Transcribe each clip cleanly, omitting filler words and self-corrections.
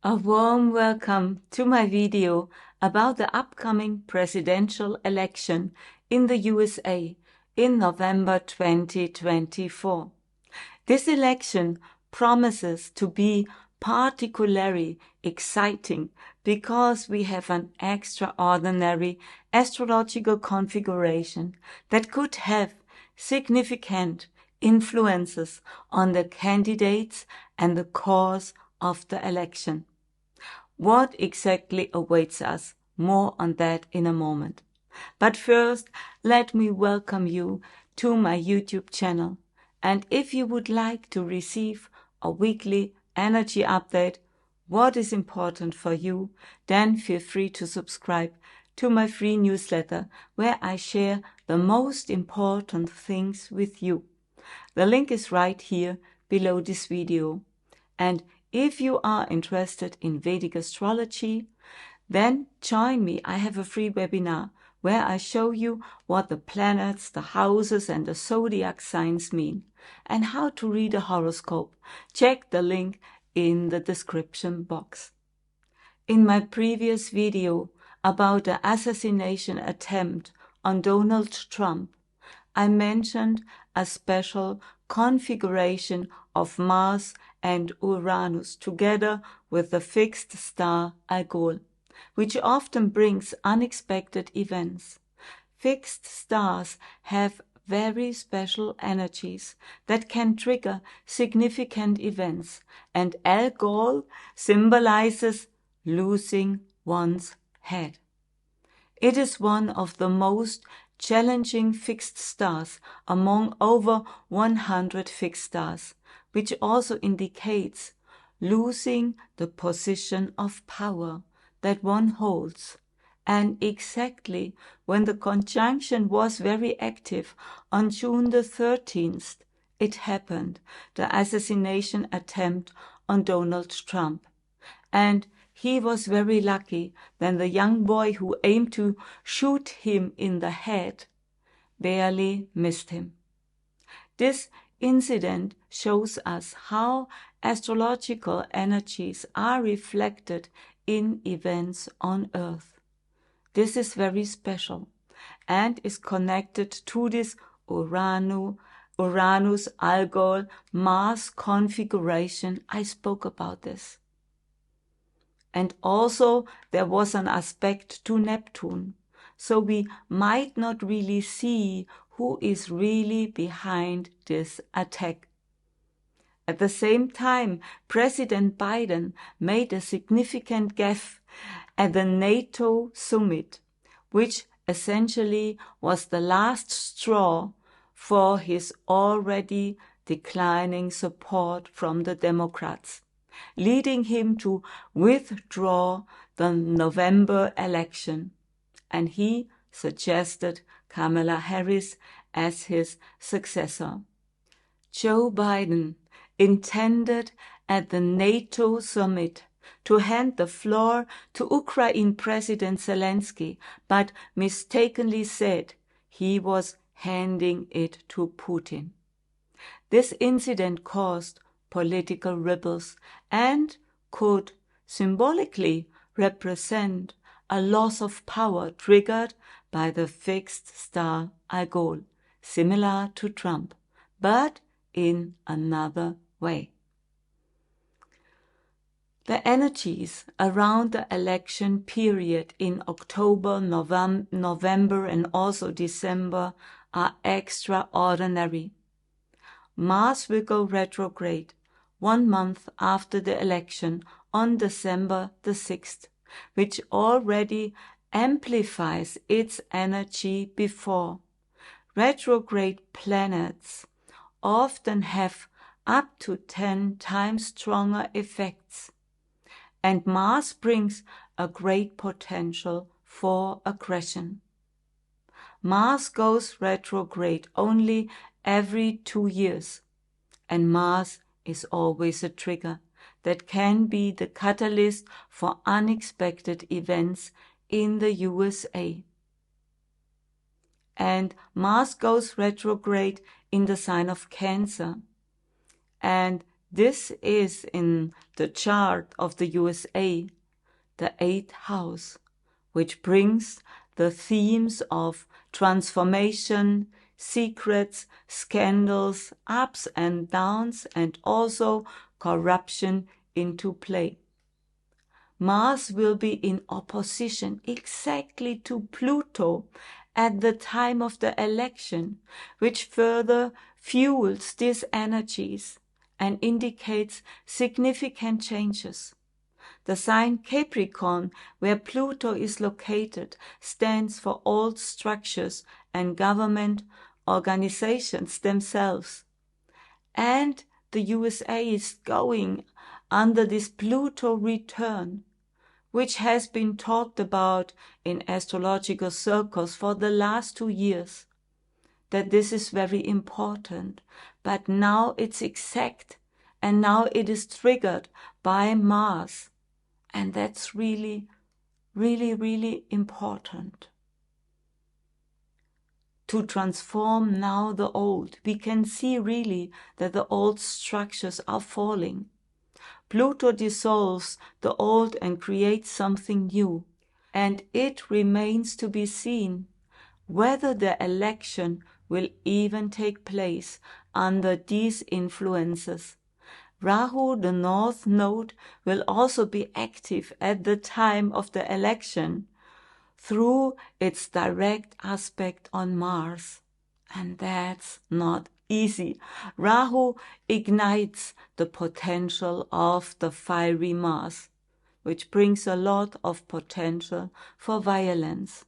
A warm welcome to my video about the upcoming presidential election in the USA in November 2024. This election promises to be particularly exciting because we have an extraordinary astrological configuration that could have significant influences on the candidates and the course of the election. What exactly awaits us? More on that in a moment. But first, let me welcome you to my YouTube channel. And if you would like to receive a weekly energy update, what is important for you, then feel free to subscribe to my free newsletter where I share the most important things with you. The link is right here below this video. And if you are interested in Vedic astrology, then join me. I have a free webinar where I show you what the planets, the houses, and the zodiac signs mean and how to read a horoscope. Check the link in the description box. In my previous video about the assassination attempt on Donald Trump, I mentioned a special configuration of Mars and Uranus together with the fixed star Algol, which often brings unexpected events. Fixed stars have very special energies that can trigger significant events, and Algol symbolizes losing one's head. It is one of the most challenging fixed stars among over 100 fixed stars, which also indicates losing the position of power that one holds. And exactly when the conjunction was very active on June the 13th, it happened, the assassination attempt on Donald Trump. And he was very lucky that the young boy who aimed to shoot him in the head barely missed him. This incident shows us how astrological energies are reflected in events on Earth. This is very special and is connected to this Uranus-Algol Mars configuration. I spoke about this. And also there was an aspect to Neptune, so we might not really see who is really behind this attack. At the same time, President Biden made a significant gaffe at the NATO summit, which essentially was the last straw for his already declining support from the Democrats, leading him to withdraw the November election, and he suggested Kamala Harris as his successor. Joe Biden intended at the NATO summit to hand the floor to Ukraine President Zelensky, but mistakenly said he was handing it to Putin. This incident caused political ripples and could symbolically represent a loss of power triggered by the fixed star Algol, similar to Trump, but in another way. The energies around the election period in October, November, and also December are extraordinary. Mars will go retrograde 1 month after the election on December the 6th, which already amplifies its energy before. Retrograde planets often have up to 10 times stronger effects, and Mars brings a great potential for aggression. Mars goes retrograde only every 2 years, and Mars is always a trigger that can be the catalyst for unexpected events in the USA. And Mars goes retrograde in the sign of Cancer, and This is in the chart of the USA, the 8th house, which brings the themes of transformation, secrets, scandals, ups and downs, and also corruption into play. Mars will be in opposition exactly to Pluto at the time of the election, which further fuels these energies and indicates significant changes. The sign Capricorn, where Pluto is located, stands for old structures and government organizations themselves. And the USA is going under this Pluto return, which has been talked about in astrological circles for the last 2 years, that this is very important. But now it's exact, and now it is triggered by Mars. And that's really, really, really important. To transform now the old, we can see really that the old structures are falling. Pluto dissolves the old and creates something new, and it remains to be seen whether the election will even take place under these influences. Rahu, the North Node, will also be active at the time of the election through its direct aspect on Mars. And that's not easy. Rahu ignites the potential of the fiery Mars, which brings a lot of potential for violence.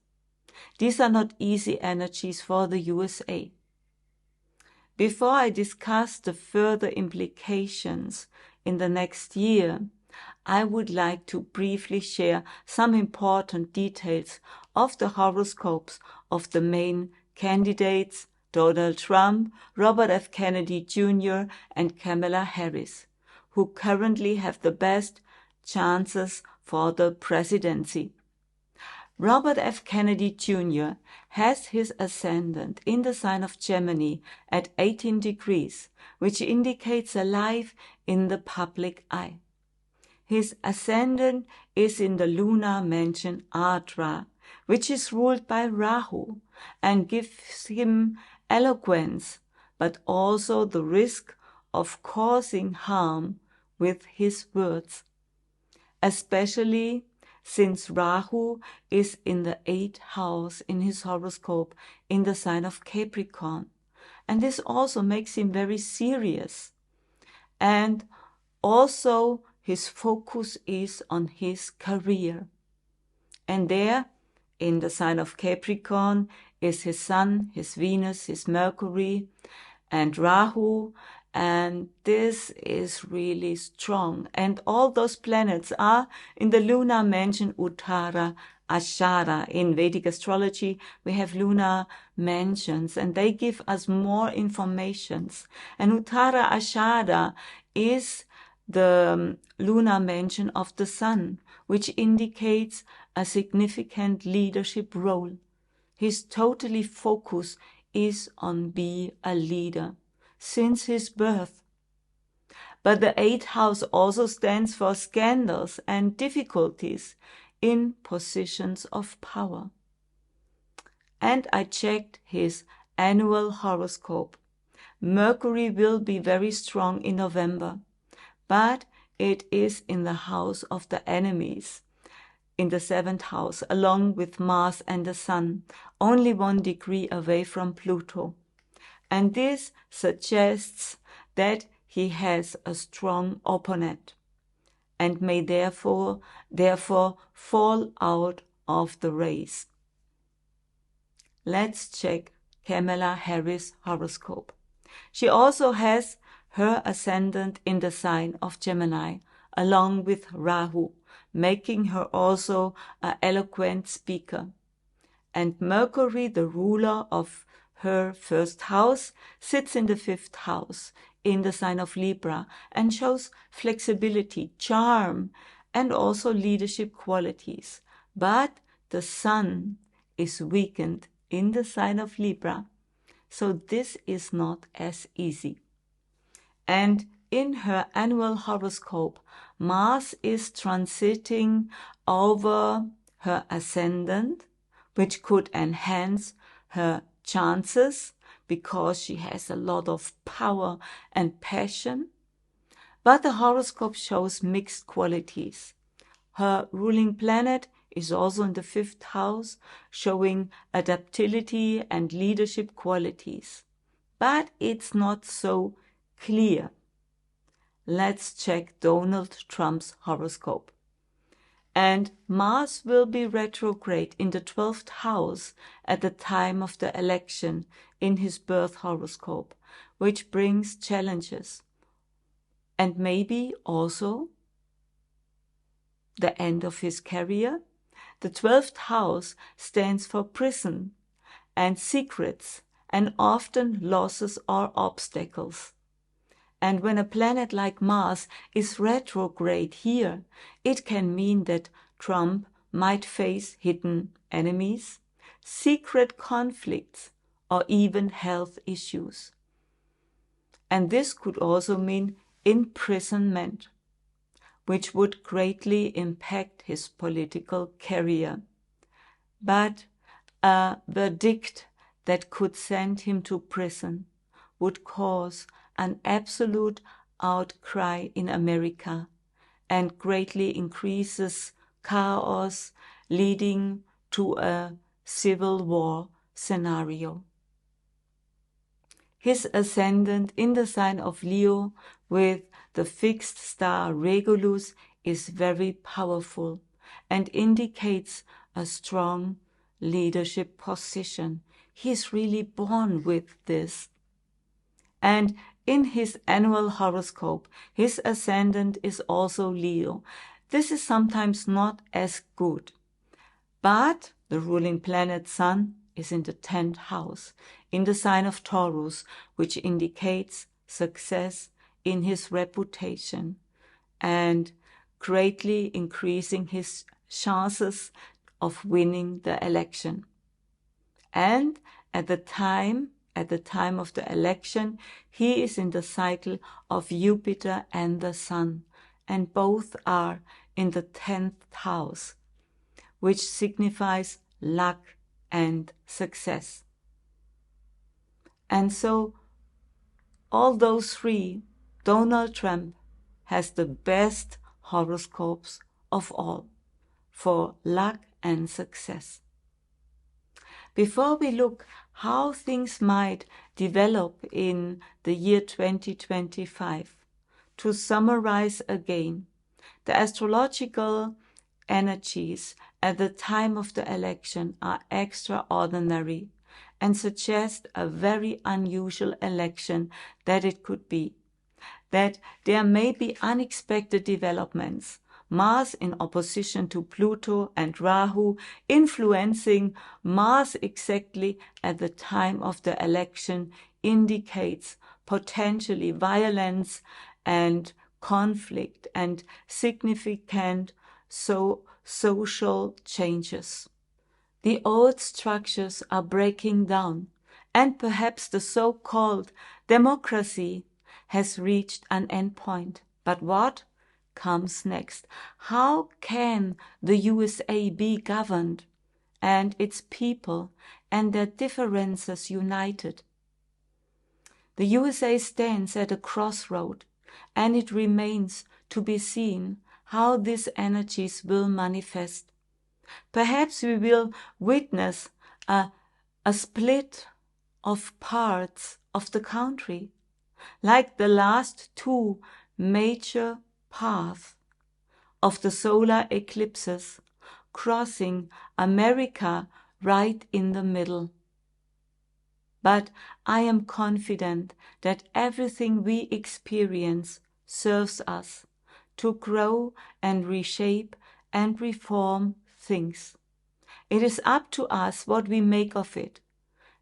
These are not easy energies for the USA. Before I discuss the further implications in the next year, I would like to briefly share some important details of the horoscopes of the main candidates, Donald Trump, Robert F. Kennedy Jr., and Kamala Harris, who currently have the best chances for the presidency. Robert F. Kennedy Jr. has his ascendant in the sign of Gemini at 18 degrees, which indicates a life in the public eye. His ascendant is in the lunar mansion Ardra, which is ruled by Rahu and gives him eloquence, but also the risk of causing harm with his words, especially since Rahu is in the 8th house in his horoscope in the sign of Capricorn. And this also makes him very serious. And also his focus is on his career. And there, in the sign of Capricorn, is his Sun, his Venus, his Mercury, and Rahu, and this is really strong. And all those planets are in the lunar mansion Uttara Ashara. In Vedic astrology, we have lunar mansions, and they give us more informations. And Uttara Ashara is the lunar mansion of the Sun, which indicates a significant leadership role. His totally focus is on being a leader since his birth. But the 8th house also stands for scandals and difficulties in positions of power. And I checked his annual horoscope. Mercury will be very strong in November, but it is in the house of the enemies, in the 7th house, along with Mars and the Sun, only 1 degree away from Pluto. And this suggests that he has a strong opponent and may therefore fall out of the race. Let's check Kamala Harris' horoscope. She also has her ascendant in the sign of Gemini, along with Rahu, making her also an eloquent speaker. And Mercury, the ruler of her 1st house, sits in the 5th house in the sign of Libra and shows flexibility, charm, and also leadership qualities. But the Sun is weakened in the sign of Libra, so this is not as easy. And in her annual horoscope, Mars is transiting over her ascendant, which could enhance her chances because she has a lot of power and passion. But the horoscope shows mixed qualities. Her ruling planet is also in the 5th house, showing adaptability and leadership qualities. But it's not so clear. Let's check Donald Trump's horoscope. And Mars will be retrograde in the 12th house at the time of the election in his birth horoscope, which brings challenges. And maybe also the end of his career. The 12th house stands for prison and secrets and often losses or obstacles. And when a planet like Mars is retrograde here, it can mean that Trump might face hidden enemies, secret conflicts, or even health issues. And this could also mean imprisonment, which would greatly impact his political career. But a verdict that could send him to prison would cause an absolute outcry in America and greatly increases chaos, leading to a civil war scenario. His ascendant in the sign of Leo with the fixed star Regulus is very powerful and indicates a strong leadership position. He's really born with this. And in his annual horoscope, his ascendant is also Leo. This is sometimes not as good. But the ruling planet Sun is in the 10th house, in the sign of Taurus, which indicates success in his reputation and greatly increasing his chances of winning the election. And at the time of the election, he is in the cycle of Jupiter and the Sun, and both are in the 10th house, which signifies luck and success. And so, all those three, Donald Trump has the best horoscopes of all for luck and success. Before we look how things might develop in the year 2025, to summarize again, the astrological energies at the time of the election are extraordinary and suggest a very unusual election that it could be. That there may be unexpected developments, Mars in opposition to Pluto and Rahu, influencing Mars exactly at the time of the election, indicates potentially violence and conflict and significant social changes. The old structures are breaking down, and perhaps the so-called democracy has reached an endpoint. But what comes next? How can the USA be governed and its people and their differences united? The USA stands at a crossroad, and it remains to be seen how these energies will manifest. Perhaps we will witness a split of parts of the country, like the last two major paths of the solar eclipses, crossing America right in the middle. But I am confident that everything we experience serves us to grow and reshape and reform things. It is up to us what we make of it.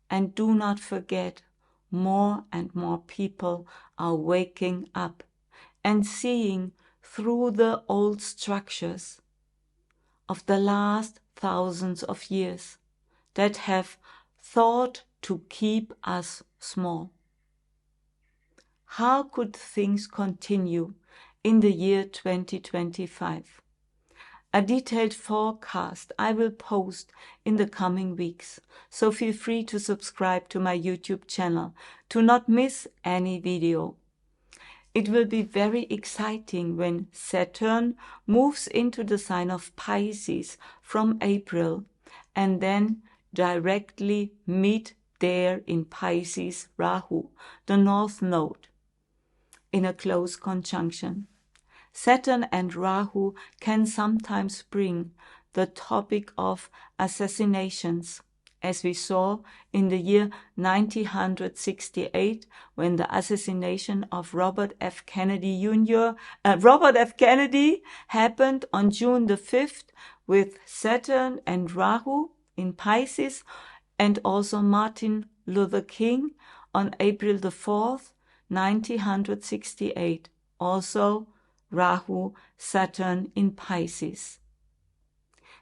And do not forget, more and more people are waking up and seeing through the old structures of the last thousands of years that have thought to keep us small. How could things continue in the year 2025? A detailed forecast I will post in the coming weeks, so feel free to subscribe to my YouTube channel to not miss any video. It will be very exciting when Saturn moves into the sign of Pisces from April and then directly meet there in Pisces Rahu, the North Node, in a close conjunction. Saturn and Rahu can sometimes bring the topic of assassinations, as we saw in the year 1968 when the assassination of Robert F. Kennedy happened on June the 5th with Saturn and Rahu in Pisces, and also Martin Luther King on April the 4th, 1968, also Rahu, Saturn in Pisces.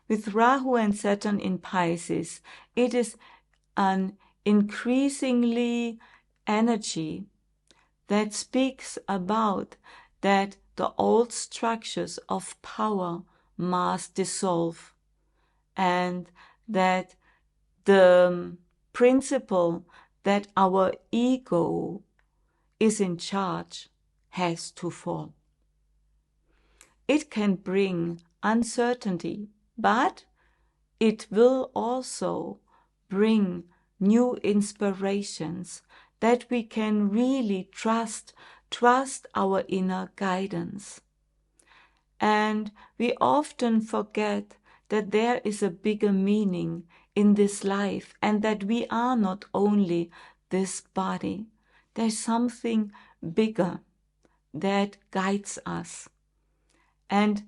With Rahu and Saturn in Pisces, it is an increasingly energy that speaks about that the old structures of power must dissolve, and that the principle that our ego is in charge has to fall. It can bring uncertainty, but it will also bring new inspirations that we can really trust our inner guidance. And we often forget that there is a bigger meaning in this life, and that we are not only this body. There's something bigger that guides us. And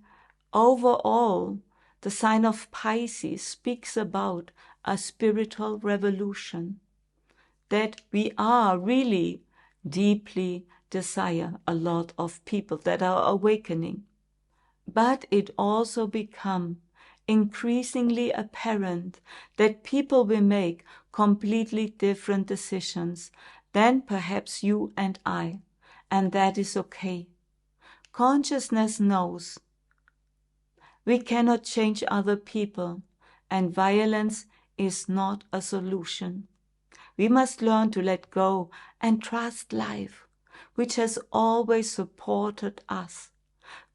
overall, the sign of Pisces speaks about a spiritual revolution that we are really deeply desire, a lot of people that are awakening. But it also become increasingly apparent that people will make completely different decisions than perhaps you and I, and that is okay. Consciousness knows we cannot change other people, and violence is not a solution. We must learn to let go and trust life, which has always supported us,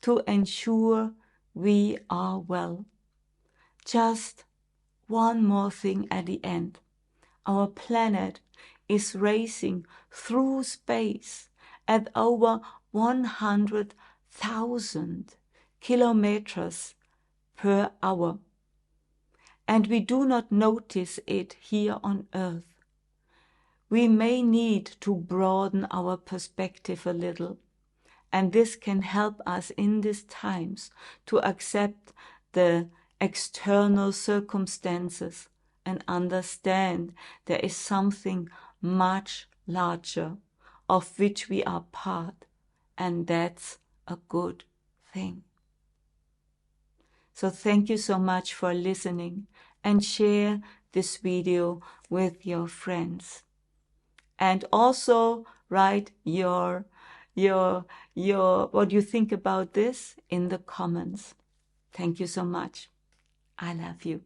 to ensure we are well. Just one more thing at the end. Our planet is racing through space at over 100,000 kilometers per hour, and we do not notice it here on Earth. We may need to broaden our perspective a little, and this can help us in these times to accept the external circumstances and understand there is something much larger of which we are part, and that's a good thing. So thank you so much for listening, and share this video with your friends. And also write your what you think about this in the comments. Thank you so much. I love you.